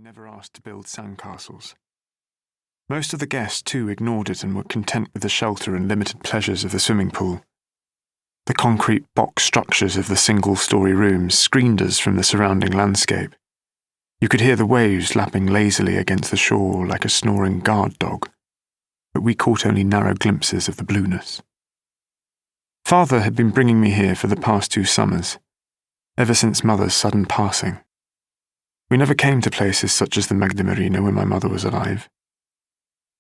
never asked to build sandcastles. Most of the guests, too, ignored it and were content with the shelter and limited pleasures of the swimming pool. The concrete box structures of the single-story rooms screened us from the surrounding landscape. You could hear the waves lapping lazily against the shore like a snoring guard dog, but we caught only narrow glimpses of the blueness. Father had been bringing me here for the past 2 summers, ever since Mother's sudden passing. We never came to places such as the Magda Marina when my mother was alive.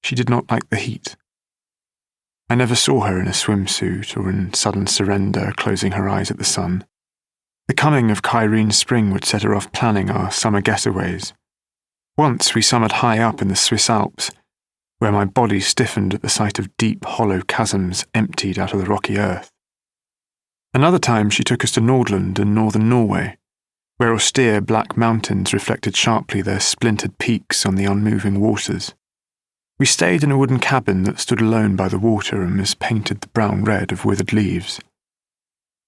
She did not like the heat. I never saw her in a swimsuit or in sudden surrender closing her eyes at the sun. The coming of Kyrene spring would set her off planning our summer getaways. Once we summered high up in the Swiss Alps, where my body stiffened at the sight of deep, hollow chasms emptied out of the rocky earth. Another time she took us to Nordland in northern Norway, where austere black mountains reflected sharply their splintered peaks on the unmoving waters. We stayed in a wooden cabin that stood alone by the water and was painted the brown red of withered leaves.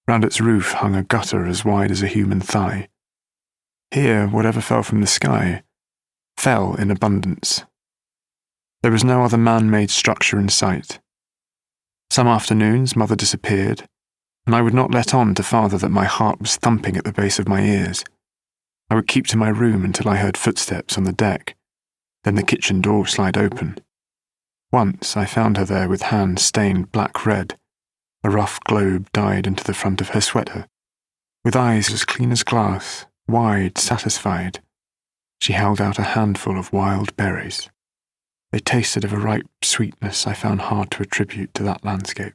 Round its roof hung a gutter as wide as a human thigh. Here, whatever fell from the sky fell in abundance. There was no other man-made structure in sight. Some afternoons Mother disappeared, and I would not let on to Father that my heart was thumping at the base of my ears. I would keep to my room until I heard footsteps on the deck, then the kitchen door slide open. Once I found her there with hands stained black-red, a rough globe dyed into the front of her sweater. With eyes as clean as glass, wide, satisfied, she held out a handful of wild berries. They tasted of a ripe sweetness I found hard to attribute to that landscape.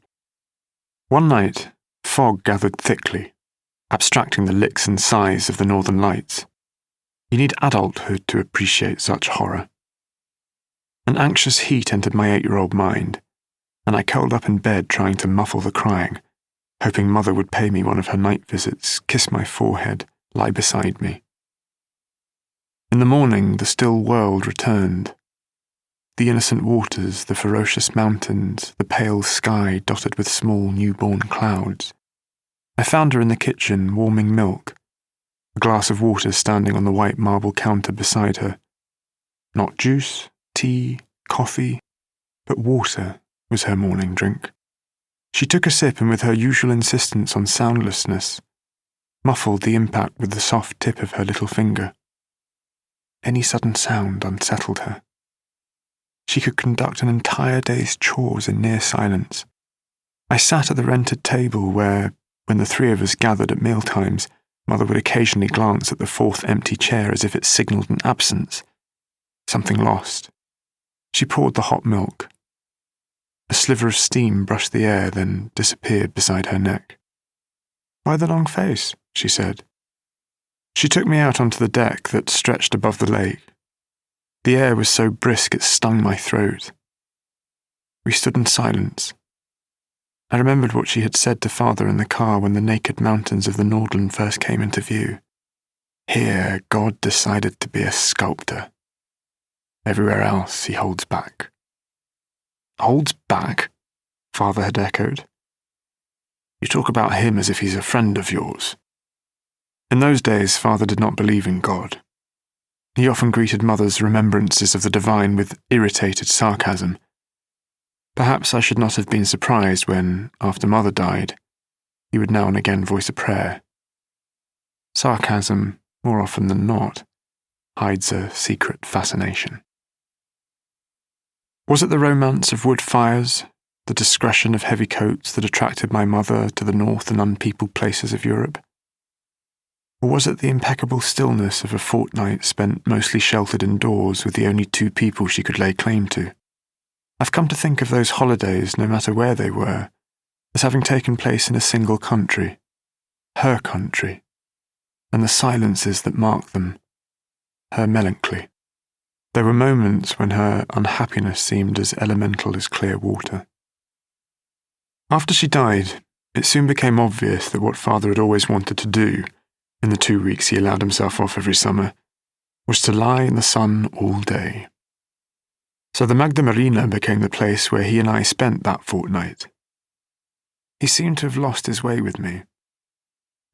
One night, fog gathered thickly, abstracting the licks and sighs of the northern lights. You need adulthood to appreciate such horror. An anxious heat entered my 8-year-old mind, and I curled up in bed trying to muffle the crying, hoping Mother would pay me one of her night visits, kiss my forehead, lie beside me. In the morning, the still world returned. The innocent waters, the ferocious mountains, the pale sky dotted with small newborn clouds. I found her in the kitchen, warming milk, a glass of water standing on the white marble counter beside her. Not juice, tea, coffee, but water was her morning drink. She took a sip and with her usual insistence on soundlessness, muffled the impact with the soft tip of her little finger. Any sudden sound unsettled her. She could conduct an entire day's chores in near silence. I sat at the rented table where, when the 3 of us gathered at mealtimes, Mother would occasionally glance at the 4th empty chair as if it signalled an absence. Something lost. She poured the hot milk. A sliver of steam brushed the air, then disappeared beside her neck. "Why the long face?" she said. She took me out onto the deck that stretched above the lake. The air was so brisk it stung my throat. We stood in silence. I remembered what she had said to Father in the car when the naked mountains of the Nordland first came into view. Here, God decided to be a sculptor. Everywhere else, he holds back. Holds back? Father had echoed. You talk about him as if he's a friend of yours. In those days, Father did not believe in God. He often greeted Mother's remembrances of the divine with irritated sarcasm. Perhaps I should not have been surprised when, after Mother died, he would now and again voice a prayer. Sarcasm, more often than not, hides a secret fascination. Was it the romance of wood fires, the discretion of heavy coats that attracted my mother to the north and unpeopled places of Europe? Or was it the impeccable stillness of a fortnight spent mostly sheltered indoors with the only 2 people she could lay claim to? I've come to think of those holidays, no matter where they were, as having taken place in a single country, her country, and the silences that marked them, her melancholy. There were moments when her unhappiness seemed as elemental as clear water. After she died, it soon became obvious that what Father had always wanted to do, in the 2 weeks he allowed himself off every summer, was to lie in the sun all day. So the Magda Marina became the place where he and I spent that fortnight. He seemed to have lost his way with me.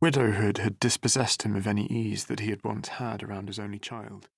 Widowhood had dispossessed him of any ease that he had once had around his only child.